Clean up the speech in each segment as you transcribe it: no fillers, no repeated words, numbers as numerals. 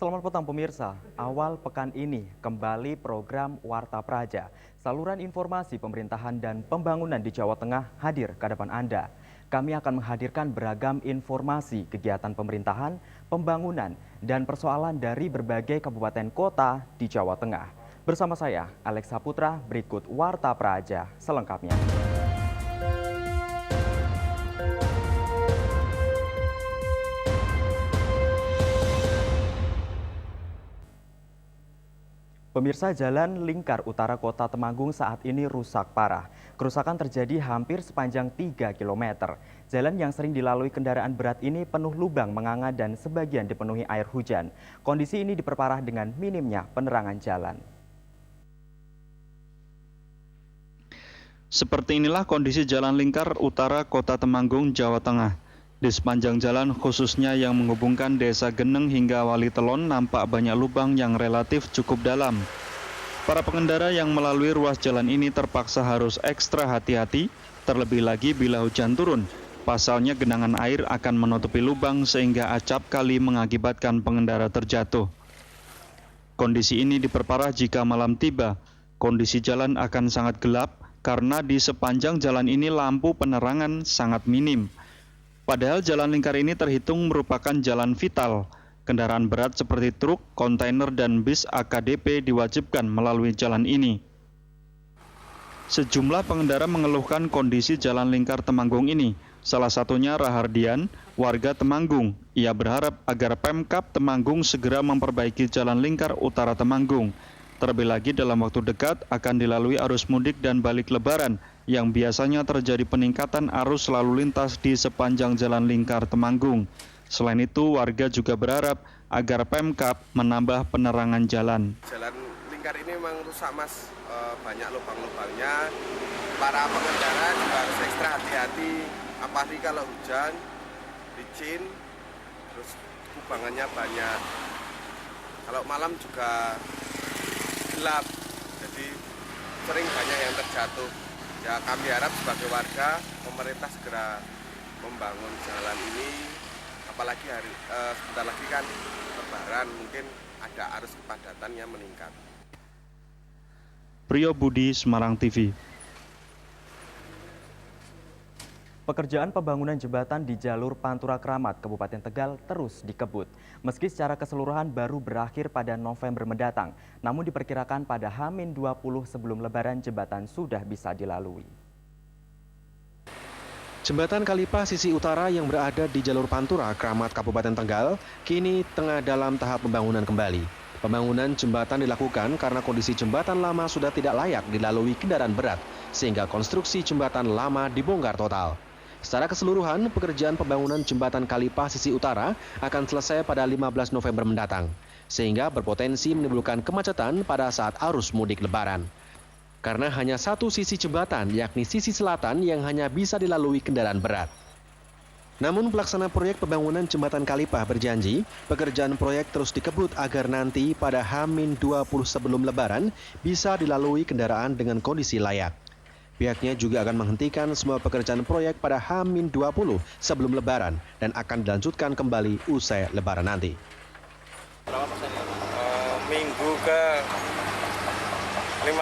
Selamat petang pemirsa, awal pekan ini kembali program Warta Praja. Saluran informasi pemerintahan dan pembangunan di Jawa Tengah hadir ke hadapan Anda. Kami akan menghadirkan beragam informasi kegiatan pemerintahan, pembangunan, dan persoalan dari berbagai kabupaten kota di Jawa Tengah. Bersama saya, Alex Saputra, berikut Warta Praja selengkapnya. Pemirsa, jalan lingkar utara kota Temanggung saat ini rusak parah. Kerusakan terjadi hampir sepanjang 3 km. Jalan yang sering dilalui kendaraan berat ini penuh lubang menganga dan sebagian dipenuhi air hujan. Kondisi ini diperparah dengan minimnya penerangan jalan. Seperti inilah kondisi jalan lingkar utara kota Temanggung, Jawa Tengah. Di sepanjang jalan khususnya yang menghubungkan Desa Geneng hingga Wali Telon nampak banyak lubang yang relatif cukup dalam. Para pengendara yang melalui ruas jalan ini terpaksa harus ekstra hati-hati, terlebih lagi bila hujan turun. Pasalnya genangan air akan menutupi lubang sehingga acap kali mengakibatkan pengendara terjatuh. Kondisi ini diperparah jika malam tiba. Kondisi jalan akan sangat gelap karena di sepanjang jalan ini lampu penerangan sangat minim. Padahal jalan lingkar ini terhitung merupakan jalan vital. Kendaraan berat seperti truk, kontainer, dan bis AKDP diwajibkan melalui jalan ini. Sejumlah pengendara mengeluhkan kondisi jalan lingkar Temanggung ini. Salah satunya Rahardian, warga Temanggung. Ia berharap agar Pemkab Temanggung segera memperbaiki jalan lingkar utara Temanggung. Terlebih lagi dalam waktu dekat akan dilalui arus mudik dan balik lebaran yang biasanya terjadi peningkatan arus lalu lintas di sepanjang jalan lingkar Temanggung. Selain itu, warga juga berharap agar Pemkab menambah penerangan jalan. Jalan lingkar ini memang rusak, Mas. Banyak lubang-lubangnya. Para pengendara juga harus ekstra hati-hati, apalagi kalau hujan, licin, terus kubangannya banyak. Kalau malam juga gelap, jadi sering banyak yang terjatuh. Ya, kami harap sebagai warga pemerintah segera membangun jalan ini, apalagi sebentar lagi kan lebaran, mungkin ada arus kepadatan yang meningkat. Priyo Budi, Semarang TV. Pekerjaan pembangunan jembatan di jalur Pantura Kramat, Kabupaten Tegal terus dikebut. Meski secara keseluruhan baru berakhir pada November mendatang, namun diperkirakan pada H-20 sebelum Lebaran jembatan sudah bisa dilalui. Jembatan Kalipah sisi utara yang berada di jalur Pantura Kramat, Kabupaten Tegal, kini tengah dalam tahap pembangunan kembali. Pembangunan jembatan dilakukan karena kondisi jembatan lama sudah tidak layak dilalui kendaraan berat, sehingga konstruksi jembatan lama dibongkar total. Secara keseluruhan, pekerjaan pembangunan jembatan Kalipah sisi utara akan selesai pada 15 November mendatang, sehingga berpotensi menimbulkan kemacetan pada saat arus mudik lebaran. Karena hanya satu sisi jembatan, yakni sisi selatan yang hanya bisa dilalui kendaraan berat. Namun pelaksana proyek pembangunan jembatan Kalipah berjanji, pekerjaan proyek terus dikebut agar nanti pada H-20 sebelum lebaran bisa dilalui kendaraan dengan kondisi layak. Pihaknya juga akan menghentikan semua pekerjaan proyek pada H-20 sebelum Lebaran dan akan dilanjutkan kembali usai Lebaran nanti. Berapa persennya? Minggu ke 15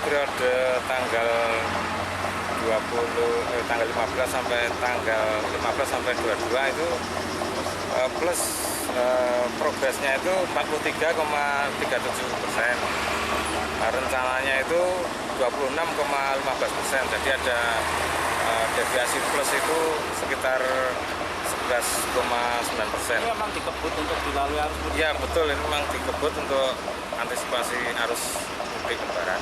periode tanggal 15 sampai tanggal 15 sampai 22 itu plus progresnya itu 43,37%. Rencananya itu 26,15%, jadi ada deviasi plus itu sekitar 11,9%. Ini memang dikebut untuk dilalui arus mudik? Ya betul, ini memang dikebut untuk antisipasi arus mudik lebaran.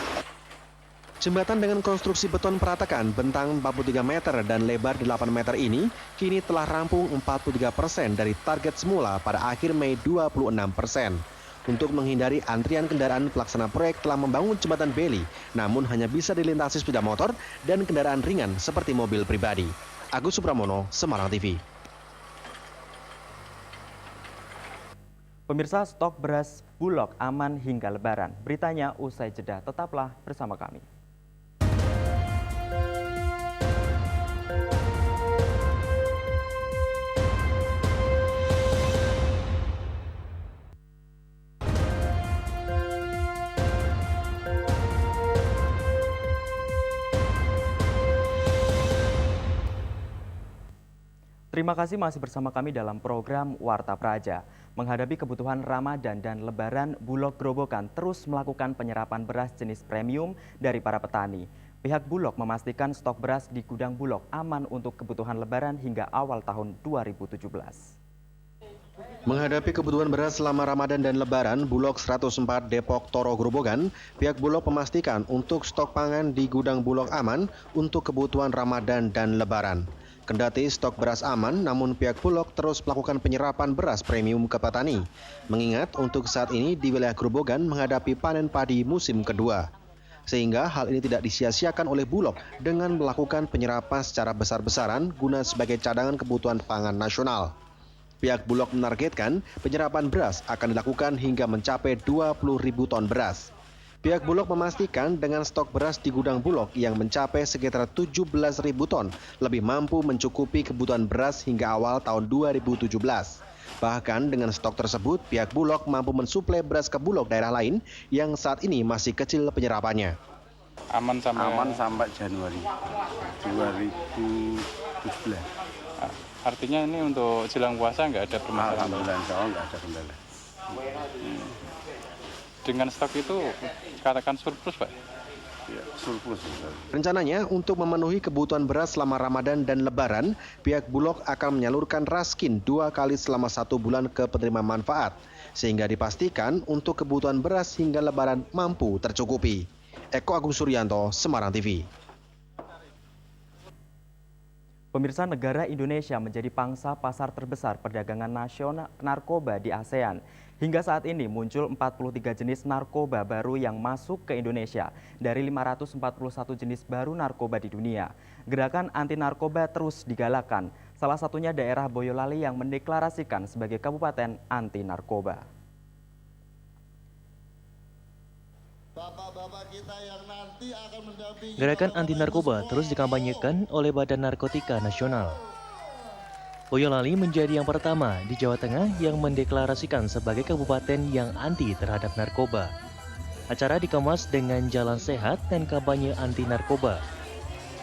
Jembatan dengan konstruksi beton peratakan bentang 43 meter dan lebar 8 meter ini kini telah rampung 43% dari target semula pada akhir Mei 26%. Untuk menghindari antrian kendaraan, pelaksana proyek telah membangun jembatan beli, namun hanya bisa dilintasi sepeda motor dan kendaraan ringan seperti mobil pribadi. Agus Supramono, Semarang TV. Pemirsa, stok beras Bulog aman hingga Lebaran. Beritanya usai jeda, tetaplah bersama kami. Terima kasih masih bersama kami dalam program Warta Praja. Menghadapi kebutuhan Ramadan dan Lebaran, Bulog Grobogan terus melakukan penyerapan beras jenis premium dari para petani. Pihak Bulog memastikan stok beras di gudang Bulog aman untuk kebutuhan Lebaran hingga awal tahun 2017. Menghadapi kebutuhan beras selama Ramadan dan Lebaran, Bulog 104 Depok Toro Grobogan, pihak Bulog memastikan untuk stok pangan di gudang Bulog aman untuk kebutuhan Ramadan dan Lebaran. Kendati stok beras aman, namun pihak Bulog terus melakukan penyerapan beras premium ke petani. Mengingat untuk saat ini di wilayah Grobogan menghadapi panen padi musim kedua. Sehingga hal ini tidak disia-siakan oleh Bulog dengan melakukan penyerapan secara besar-besaran guna sebagai cadangan kebutuhan pangan nasional. Pihak Bulog menargetkan penyerapan beras akan dilakukan hingga mencapai 20.000 ton beras. Pihak Bulog memastikan dengan stok beras di gudang Bulog yang mencapai sekitar 17.000 ton lebih mampu mencukupi kebutuhan beras hingga awal tahun 2017. Bahkan dengan stok tersebut, pihak Bulog mampu mensuplai beras ke Bulog daerah lain yang saat ini masih kecil penyerapannya. Aman sampai Januari 2017. Artinya ini untuk jelang puasa nggak ada permasalahan? Alhamdulillah, insya Allah nggak ada kendala. Dengan stok itu katakan surplus, Pak? Ya, surplus. Rencananya untuk memenuhi kebutuhan beras selama Ramadan dan Lebaran, pihak Bulog akan menyalurkan raskin 2 kali selama 1 bulan ke penerima manfaat, sehingga dipastikan untuk kebutuhan beras hingga Lebaran mampu tercukupi. Eko Agung Suryanto, Semarang TV. Pemirsa, negara Indonesia menjadi pangsa pasar terbesar perdagangan nasional narkoba di ASEAN. Hingga saat ini muncul 43 jenis narkoba baru yang masuk ke Indonesia dari 541 jenis baru narkoba di dunia. Gerakan anti narkoba terus digalakan, salah satunya daerah Boyolali yang mendeklarasikan sebagai kabupaten anti narkoba. Gerakan anti narkoba terus dikampanyekan oleh Badan Narkotika Nasional. Boyolali menjadi yang pertama di Jawa Tengah yang mendeklarasikan sebagai kabupaten yang anti terhadap narkoba. Acara dikemas dengan jalan sehat dan kampanye anti narkoba.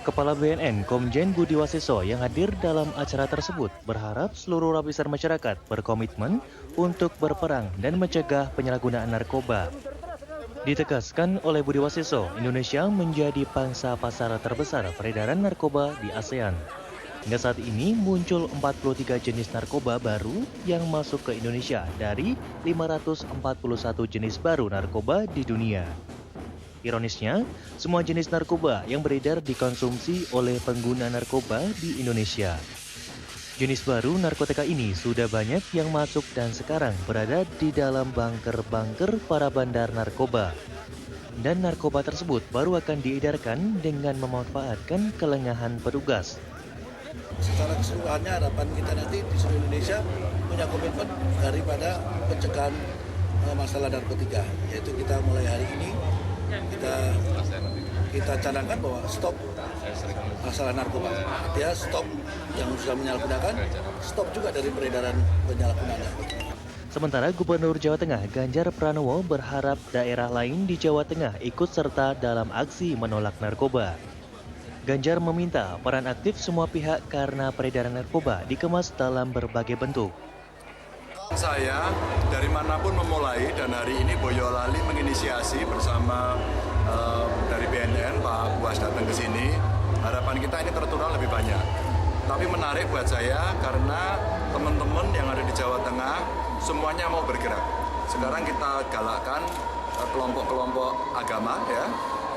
Kepala BNN Komjen Budi Waseso yang hadir dalam acara tersebut berharap seluruh lapisan masyarakat berkomitmen untuk berperang dan mencegah penyalahgunaan narkoba. Ditegaskan oleh Budi Waseso, Indonesia menjadi pangsa pasar terbesar peredaran narkoba di ASEAN. Hingga saat ini muncul 43 jenis narkoba baru yang masuk ke Indonesia dari 541 jenis baru narkoba di dunia. Ironisnya, semua jenis narkoba yang beredar dikonsumsi oleh pengguna narkoba di Indonesia. Jenis baru narkotika ini sudah banyak yang masuk dan sekarang berada di dalam bunker-bunker para bandar narkoba. Dan narkoba tersebut baru akan diedarkan dengan memanfaatkan kelengahan petugas. Secara keseluruhannya harapan kita nanti di seluruh Indonesia punya komitmen daripada pencegahan masalah narkotika. Yaitu kita mulai hari ini kita canangkan bahwa stop masalah narkoba. Dia stop yang sudah menyalahgunakan, stop juga dari peredaran penyalahgunaan narkoba. Sementara Gubernur Jawa Tengah Ganjar Pranowo berharap daerah lain di Jawa Tengah ikut serta dalam aksi menolak narkoba. Ganjar meminta peran aktif semua pihak karena peredaran narkoba dikemas dalam berbagai bentuk. Saya dari manapun memulai dan hari ini Boyolali menginisiasi bersama dari BNN, Pak Buas datang ke sini. Harapan kita ini tertular lebih banyak. Tapi menarik buat saya karena teman-teman yang ada di Jawa Tengah semuanya mau bergerak. Sekarang kita galakkan kelompok-kelompok agama ya,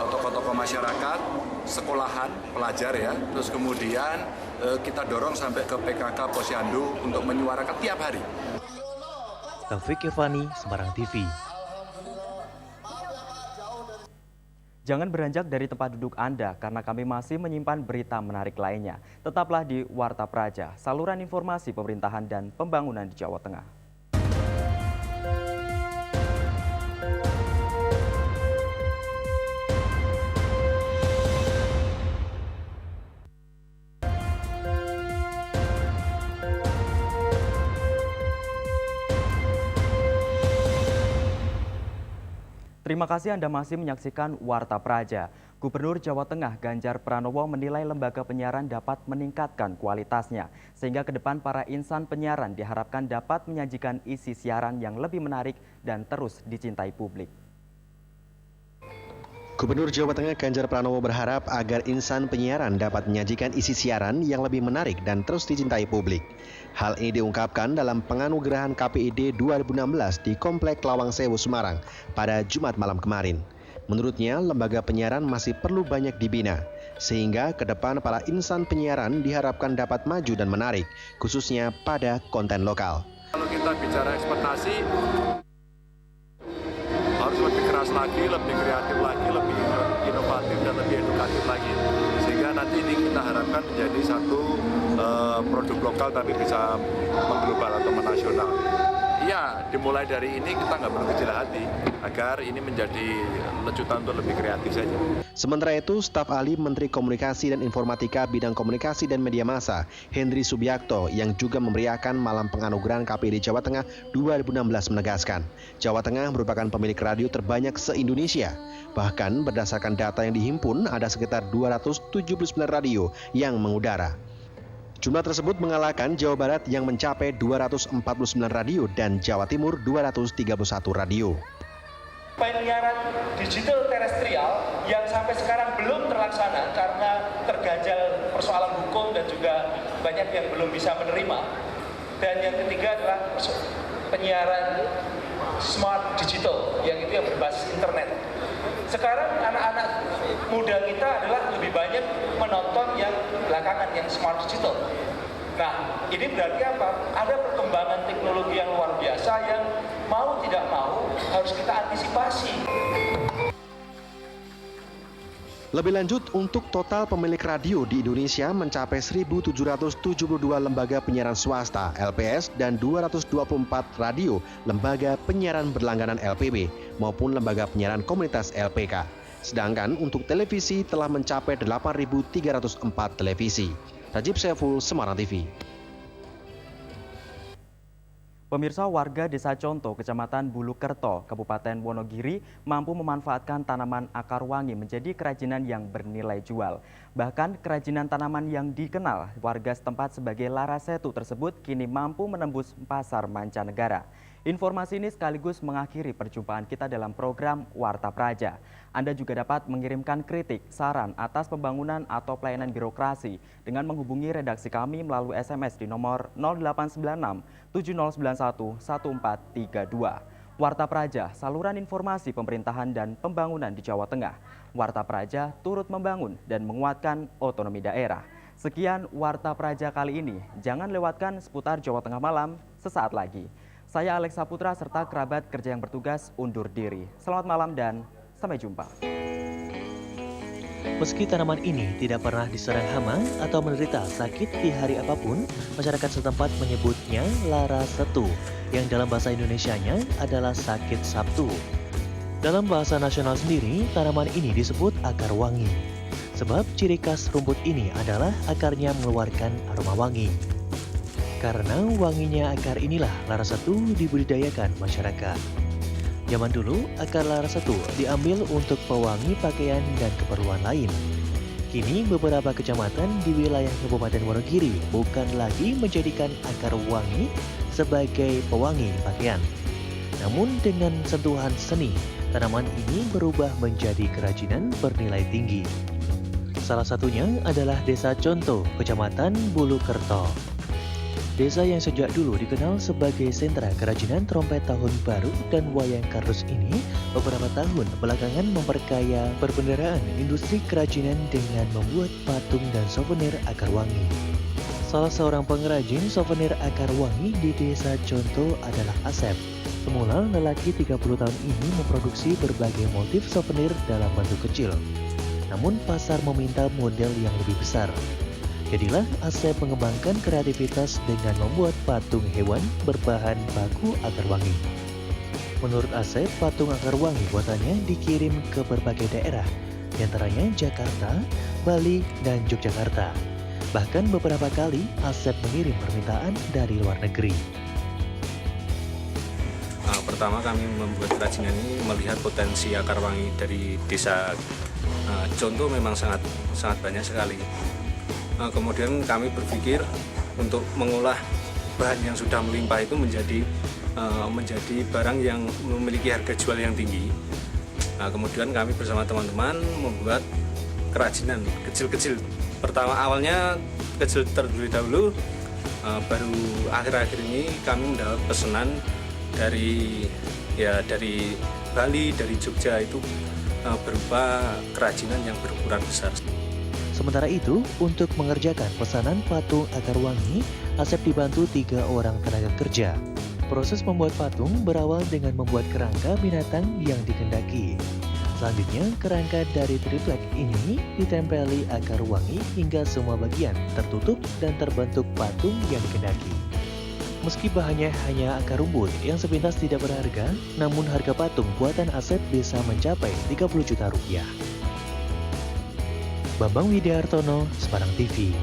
tokoh-tokoh masyarakat, sekolahan, pelajar ya. Terus kemudian kita dorong sampai ke PKK Posyandu untuk menyuarakan tiap hari. Taufik Evani, Semarang TV. Jangan beranjak dari tempat duduk Anda karena kami masih menyimpan berita menarik lainnya. Tetaplah di Warta Praja, saluran informasi pemerintahan dan pembangunan di Jawa Tengah. Terima kasih Anda masih menyaksikan Warta Praja. Gubernur Jawa Tengah Ganjar Pranowo menilai lembaga penyiaran dapat meningkatkan kualitasnya, sehingga ke depan para insan penyiaran diharapkan dapat menyajikan isi siaran yang lebih menarik dan terus dicintai publik. Gubernur Jawa Tengah Ganjar Pranowo berharap agar insan penyiaran dapat menyajikan isi siaran yang lebih menarik dan terus dicintai publik. Hal ini diungkapkan dalam penganugerahan KPID 2016 di Komplek Lawang Sewu, Semarang pada Jumat malam kemarin. Menurutnya, lembaga penyiaran masih perlu banyak dibina, sehingga ke depan para insan penyiaran diharapkan dapat maju dan menarik, khususnya pada konten lokal. Kalau kita bicara ekspektasi, harus lebih keras lagi, lebih kreatif lagi, lebih inovatif dan lebih edukatif lagi. Sehingga nanti ini kita harapkan menjadi satu produk lokal tapi bisa mengglobal atau menasional. Iya, dimulai dari ini kita nggak berkecil hati agar ini menjadi lecutan untuk lebih kreatif saja. Sementara itu, staf ahli Menteri Komunikasi dan Informatika bidang komunikasi dan media massa, Hendri Subiakto, yang juga memeriahkan malam penganugerahan KPID Jawa Tengah 2016 menegaskan, Jawa Tengah merupakan pemilik radio terbanyak se-Indonesia. Bahkan berdasarkan data yang dihimpun, ada sekitar 279 radio yang mengudara. Jumlah tersebut mengalahkan Jawa Barat yang mencapai 249 radio dan Jawa Timur 231 radio. Penyiaran digital terestrial yang sampai sekarang belum terlaksana karena terganjal persoalan hukum dan juga banyak yang belum bisa menerima. Dan yang ketiga adalah penyiaran smart digital, yang itu yang berbasis internet. Sekarang anak-anak muda kita adalah lebih banyak menonton yang belakangan, yang smart digital. Nah, ini berarti apa? Ada perkembangan teknologi yang luar biasa yang mau tidak mau harus kita antisipasi. Lebih lanjut, untuk total pemilik radio di Indonesia mencapai 1.772 lembaga penyiaran swasta (LPS) dan 224 radio lembaga penyiaran berlangganan LPB maupun lembaga penyiaran komunitas LPK. Sedangkan untuk televisi telah mencapai 8.304 televisi. Rajib Saiful, Semarang TV. Pemirsa, warga Desa Conto, Kecamatan Bulukerto, Kabupaten Wonogiri mampu memanfaatkan tanaman akar wangi menjadi kerajinan yang bernilai jual. Bahkan kerajinan tanaman yang dikenal warga setempat sebagai larasetu tersebut kini mampu menembus pasar mancanegara. Informasi ini sekaligus mengakhiri perjumpaan kita dalam program Warta Praja. Anda juga dapat mengirimkan kritik, saran atas pembangunan atau pelayanan birokrasi dengan menghubungi redaksi kami melalui SMS di nomor 0896 7091 1432. Warta Praja, saluran informasi pemerintahan dan pembangunan di Jawa Tengah. Warta Praja turut membangun dan menguatkan otonomi daerah. Sekian Warta Praja kali ini. Jangan lewatkan seputar Jawa Tengah malam sesaat lagi. Saya Alex Saputra serta kerabat kerja yang bertugas undur diri. Selamat malam dan sampai jumpa. Meski tanaman ini tidak pernah diserang hama atau menderita sakit di hari apapun, masyarakat setempat menyebutnya larasetu, yang dalam bahasa Indonesianya adalah sakit Sabtu. Dalam bahasa nasional sendiri, tanaman ini disebut akar wangi. Sebab ciri khas rumput ini adalah akarnya mengeluarkan aroma wangi. Karena wanginya akar inilah larasetu dibudidayakan masyarakat. Zaman dulu, akar larasetu diambil untuk pewangi pakaian dan keperluan lain. Kini beberapa kecamatan di wilayah Kabupaten Wonogiri bukan lagi menjadikan akar wangi sebagai pewangi pakaian. Namun dengan sentuhan seni, tanaman ini berubah menjadi kerajinan bernilai tinggi. Salah satunya adalah Desa Conto, Kecamatan Bulukerto. Desa yang sejak dulu dikenal sebagai sentra kerajinan trompet tahun baru dan wayang kardus ini beberapa tahun belakangan memperkaya perbendaharaan industri kerajinan dengan membuat patung dan souvenir akar wangi. Salah seorang pengrajin souvenir akar wangi di Desa Conto adalah Asep. Semula lelaki 30 tahun ini memproduksi berbagai motif souvenir dalam bentuk kecil. Namun pasar meminta model yang lebih besar. Jadilah Asep mengembangkan kreativitas dengan membuat patung hewan berbahan baku akar wangi. Menurut Asep, patung akar wangi buatannya dikirim ke berbagai daerah, diantaranya Jakarta, Bali, dan Yogyakarta. Bahkan beberapa kali Asep mengirim permintaan dari luar negeri. Pertama kami membuat kerajinan ini melihat potensi akar wangi dari desa contoh memang sangat banyak sekali. Kemudian kami berpikir untuk mengolah bahan yang sudah melimpah itu menjadi barang yang memiliki harga jual yang tinggi. Kemudian kami bersama teman-teman membuat kerajinan kecil-kecil. Pertama awalnya kecil terlebih dahulu, baru akhir-akhir ini kami mendapat pesanan dari Bali, dari Jogja itu berupa kerajinan yang berukuran besar. Sementara itu, untuk mengerjakan pesanan patung akar wangi, Asep dibantu 3 orang tenaga kerja. Proses membuat patung berawal dengan membuat kerangka binatang yang dikehendaki. Selanjutnya, kerangka dari triplek ini ditempeli akar wangi hingga semua bagian tertutup dan terbentuk patung yang dikehendaki. Meski bahannya hanya akar rumput yang sepintas tidak berharga, namun harga patung buatan Asep bisa mencapai 30 juta rupiah. Bambang Widiartono, Semarang TV.